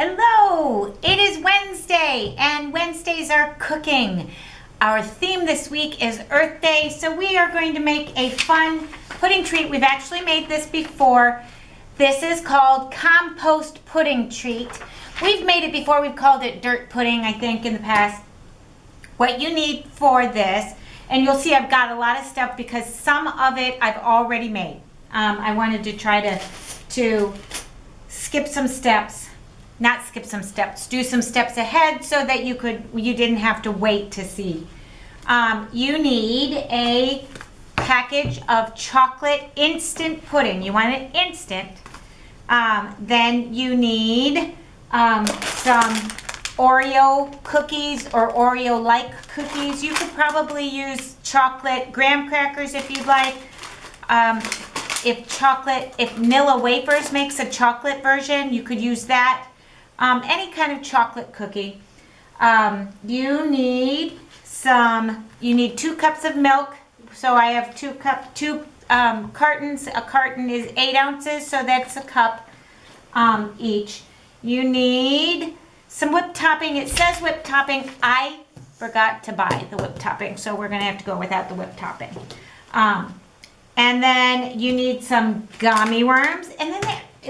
Hello! It is Wednesday, and Wednesdays are cooking. Our theme this week is Earth Day, so we are going to make a fun pudding treat. We've actually made this before. This is called Compost Pudding Treat. We've made it before. We've called it dirt pudding, I think, in the past. What you need for this, and you'll see I've got a lot of stuff because some of it I've already made. I wanted to try to skip some steps. Not skip some steps, do some steps ahead so that you didn't have to wait to see. You need a package of chocolate instant pudding. You want it instant. Then you need some Oreo cookies or Oreo-like cookies. You could probably use chocolate graham crackers if you'd like. If Nilla Wafers makes a chocolate version, you could use that. Any kind of chocolate cookie. You need 2 cups of milk. So I have 2 cartons. A carton is 8 ounces, so that's a cup each. You need some whipped topping. It says whipped topping. I forgot to buy the whipped topping, so we're gonna have to go without the whipped topping. And then you need some gummy worms, and then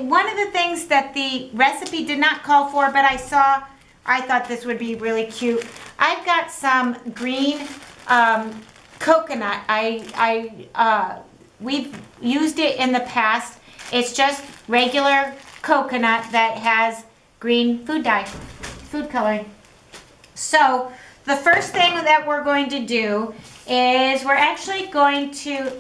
one of the things that the recipe did not call for, but I thought this would be really cute. I've got some green coconut. We've used it in the past. It's just regular coconut that has green food coloring. So the first thing that we're going to do is we're actually going to,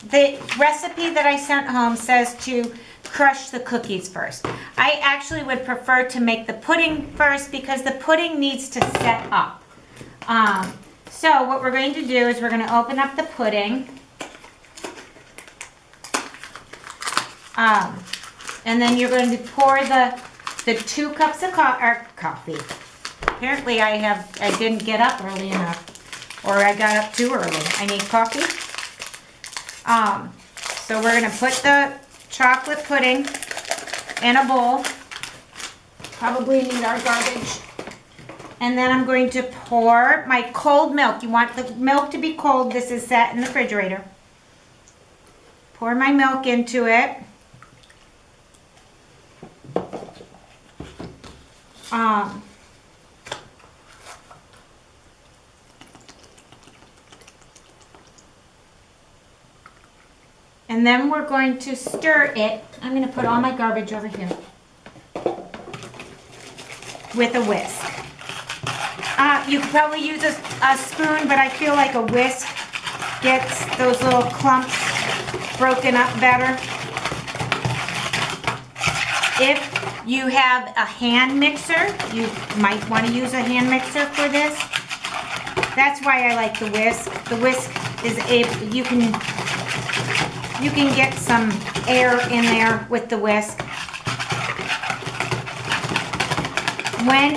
the recipe that I sent home says to crush the cookies first. I actually would prefer to make the pudding first because the pudding needs to set up. So what we're going to do is we're going to open up the pudding. And then you're going to pour the 2 cups of coffee. Apparently I didn't get up early enough, or I got up too early. I need coffee. So we're going to put the chocolate pudding in a bowl. Probably need our garbage. And then I'm going to pour my cold milk. You want the milk to be cold. This is set in the refrigerator. Pour my milk into it. And then we're going to stir it. I'm going to put all my garbage over here with a whisk. You could probably use a spoon, but I feel like a whisk gets those little clumps broken up better. If you have a hand mixer, you might want to use a hand mixer for this. That's why I like the whisk. The whisk is you can get some air in there with the whisk. When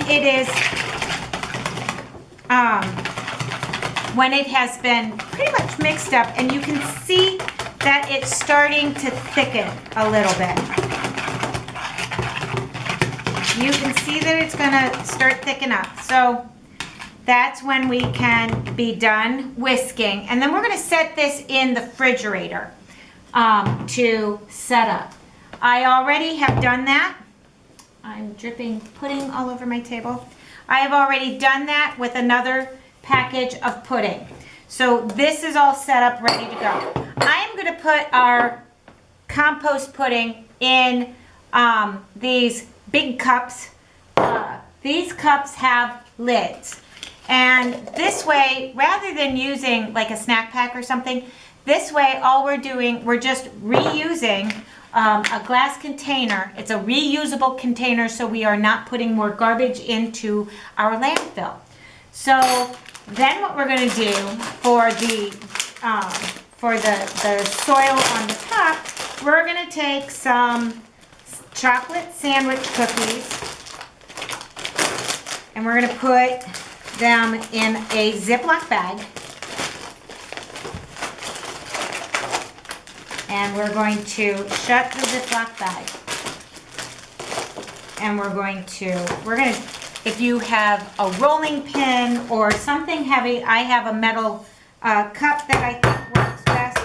it has been pretty much mixed up, and you can see that it's starting to thicken a little bit. You can see that it's gonna start thickening up. So that's when we can be done whisking. And then we're gonna set this in the refrigerator to set up. I already have done that. I'm dripping pudding all over my table. I have already done that with another package of pudding. So this is all set up, ready to go. I am going to put our compost pudding in these big cups. These cups have lids. And this way, rather than using like a snack pack or something, this way all we're just reusing a glass container. It's a reusable container, so we are not putting more garbage into our landfill. So then what we're going to do for the soil on the top, we're going to take some chocolate sandwich cookies, and we're going to put them in a Ziploc bag. And we're going to shut the Ziploc bag. And we're going to, if you have a rolling pin or something heavy, I have a metal cup that I think works best.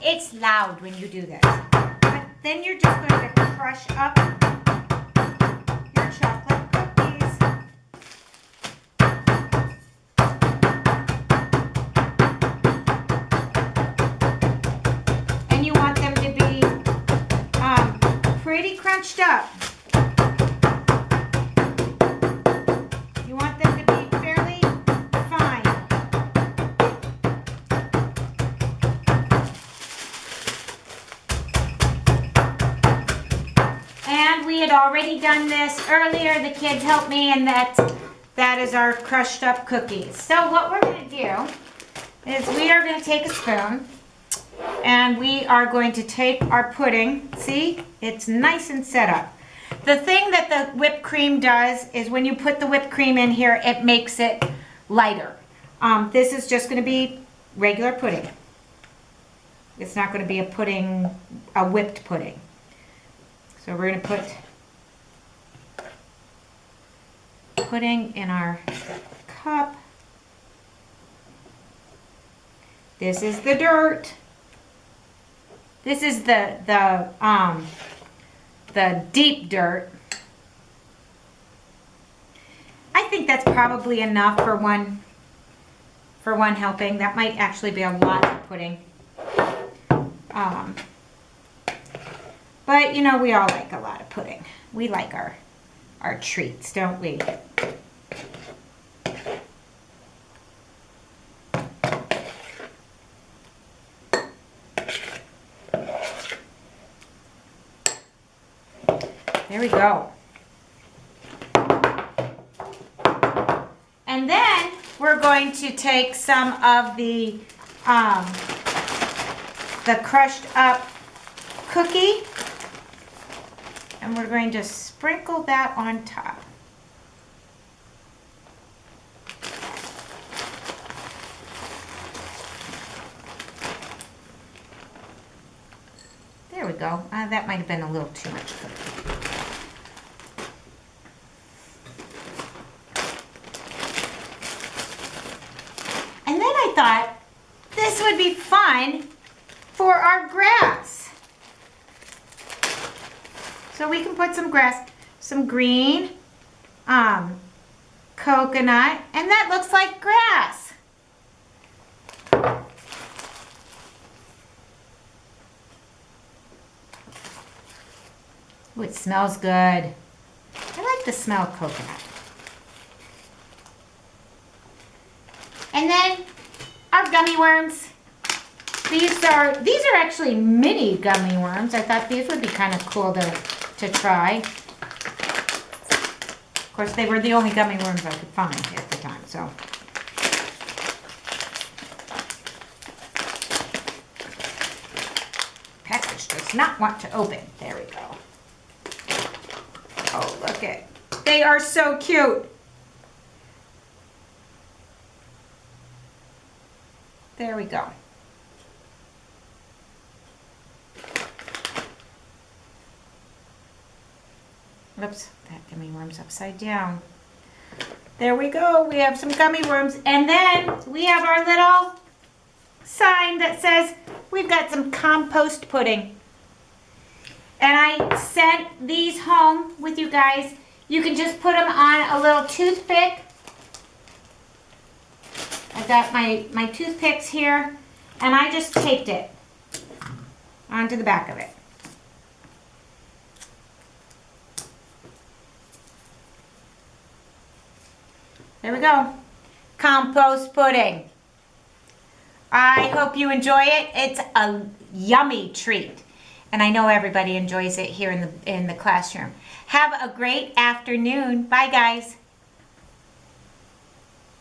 It's loud when you do this. But then you're just going to crush up your chocolate cookies. And you want them to be pretty crunched up. You want them to be fairly fine. And we had already done this earlier. The kids helped me, and that is our crushed up cookies. So what we're going to do is we are going to take a spoon and we are going to take our pudding. See, it's nice and set up. The thing that the whipped cream does is when you put the whipped cream in here, it makes it lighter. This is just going to be regular pudding. It's not going to be a whipped pudding. So we're going to put pudding in our cup. This is the dirt. This is the deep dirt. I think that's probably enough for one helping. That might actually be a lot of pudding. But you know, we all like a lot of pudding. We like our treats, don't we? There we go. And then we're going to take some of the crushed up cookie, and we're going to sprinkle that on top. There we go. That might have been a little too much cookie. And then I thought this would be fun for our grass. So we can put some grass, some green coconut, and that looks like grass. Ooh, it smells good. I like the smell of coconut. And then our gummy worms. These are actually mini gummy worms. I thought these would be kind of cool to try. Of course, they were the only gummy worms I could find at the time, so. Package does not want to open. There we go. Oh, look it. They are so cute. There we go. Oops, that gummy worm's upside down. There we go. We have some gummy worms. And then we have our little sign that says we've got some compost pudding. And I sent these home with you guys. You can just put them on a little toothpick. I got my toothpicks here, and I just taped it onto the back of it. There we go. Compost pudding. I hope you enjoy it. It's a yummy treat. And I know everybody enjoys it here in the classroom. Have a great afternoon. Bye, guys.